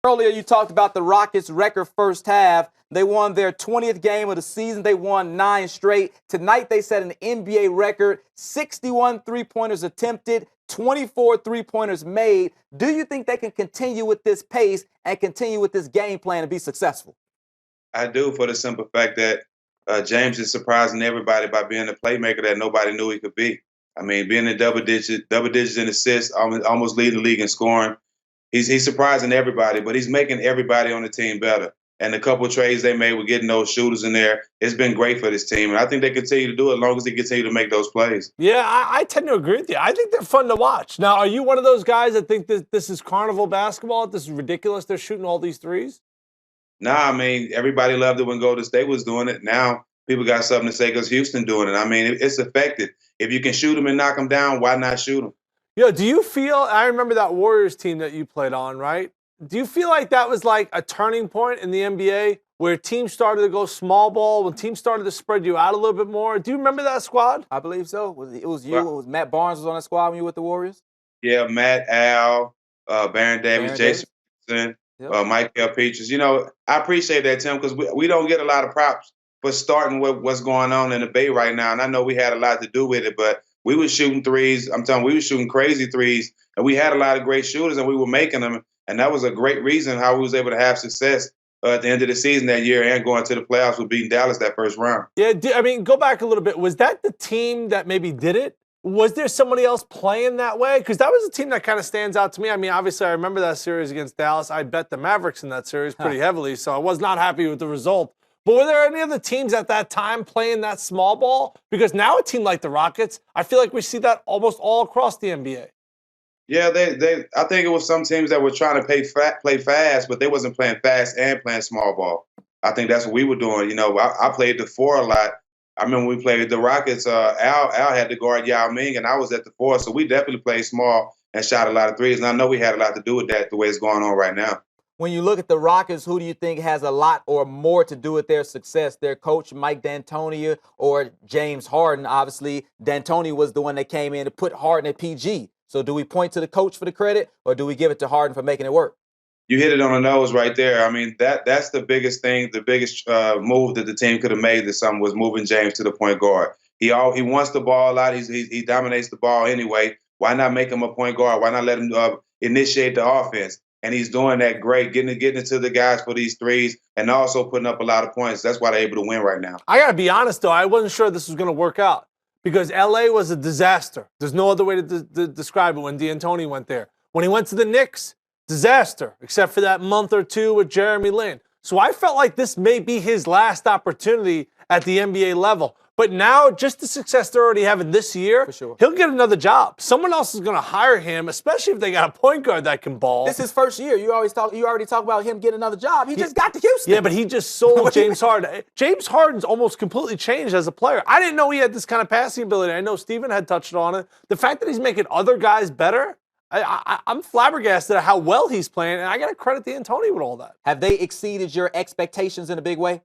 Earlier, you talked about the Rockets' record first half. They won their 20th game of the season. They won 9 straight. Tonight, they set an NBA record, 61 three-pointers attempted, 24 three-pointers made. Do you think they can continue with this pace and continue with this game plan and be successful? I do, for the simple fact that James is surprising everybody by being a playmaker that nobody knew he could be. I mean, being in double digits in assists, almost leading the league in scoring. He's surprising everybody, but he's making everybody on the team better. And the couple of trades they made with getting those shooters in there, it's been great for this team. And I think they continue to do it as long as they continue to make those plays. Yeah, I tend to agree with you. I think they're fun to watch. Now, are you one of those guys that think that this is carnival basketball? This is ridiculous. They're shooting all these threes? Nah, I mean, everybody loved it when Golden State was doing it. Now people got something to say because Houston doing it. I mean, it's effective. If you can shoot them and knock them down, why not shoot them? Yo, do you feel, I remember that Warriors team that you played on, right? Do you feel like that was like a turning point in the NBA where teams started to go small ball, when teams started to spread you out a little bit more? Do you remember that squad? I believe so. It was you. It was Matt Barnes was on that squad when you were with the Warriors? Yeah, Matt, Al, Baron Davis, Jason Richardson, Michael Petras. You know, I appreciate that, Tim, because we don't get a lot of props for starting with what's going on in the Bay right now. And I know we had a lot to do with it, but we were shooting threes. I'm telling you, we were shooting crazy threes, and we had a lot of great shooters, and we were making them. And that was a great reason how we was able to have success at the end of the season that year and going to the playoffs with beating Dallas that first round. Yeah, I mean, go back a little bit. Was that the team that maybe did it? Was there somebody else playing that way? Because that was a team that kind of stands out to me. I mean, obviously, I remember that series against Dallas. I bet the Mavericks in that series pretty heavily, so I was not happy with the result. But were there any other teams at that time playing that small ball? Because now a team like the Rockets, I feel like we see that almost all across the NBA. Yeah, I think it was some teams that were trying to play fast, but they wasn't playing fast and playing small ball. I think that's what we were doing. You know, I played the 4 a lot. I remember we played the Rockets. Al had to guard Yao Ming, and I was at the 4, so we definitely played small and shot a lot of threes. And I know we had a lot to do with that, the way it's going on right now. When you look at the Rockets, who do you think has a lot or more to do with their success? Their coach, Mike D'Antoni, or James Harden? Obviously, D'Antoni was the one that came in to put Harden at PG. So do we point to the coach for the credit, or do we give it to Harden for making it work? You hit it on the nose right there. I mean, that's the biggest thing, the biggest move that the team could have made this summer was moving James to the point guard. He wants the ball a lot. He dominates the ball anyway. Why not make him a point guard? Why not let him initiate the offense? And he's doing that great, getting it to the guys for these threes and also putting up a lot of points. That's why they're able to win right now. I got to be honest, though. I wasn't sure this was going to work out because L.A. was a disaster. There's no other way to describe it when D'Antoni went there. When he went to the Knicks, disaster, except for that month or two with Jeremy Lin. So I felt like this may be his last opportunity at the NBA level. But now, just the success they're already having this year, for sure, he'll get another job. Someone else is going to hire him, especially if they got a point guard that can ball. This is his first year. You already talk about him getting another job. He just got to Houston. Yeah, but he just sold James Harden. James Harden's almost completely changed as a player. I didn't know he had this kind of passing ability. I know Steven had touched on it. The fact that he's making other guys better, I'm flabbergasted at how well he's playing, and I got to credit D'Antoni with all that. Have they exceeded your expectations in a big way?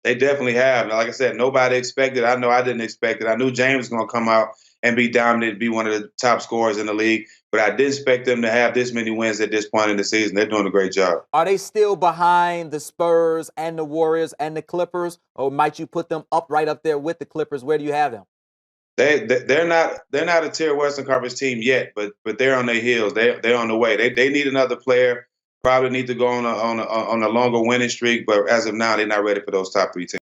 They definitely have. Like I said, nobody expected. I know I didn't expect it. I knew James was going to come out and be dominant, be one of the top scorers in the league, but I didn't expect them to have this many wins at this point in the season. They're doing a great job. Are they still behind the Spurs and the Warriors and the Clippers, or might you put them right up there with the Clippers? Where do you have them? They're not a tier Western Conference team yet, but they're on their heels. They're on the way. They need another player. Probably need to go on a longer winning streak, but as of now, they're not ready for those top 3 teams.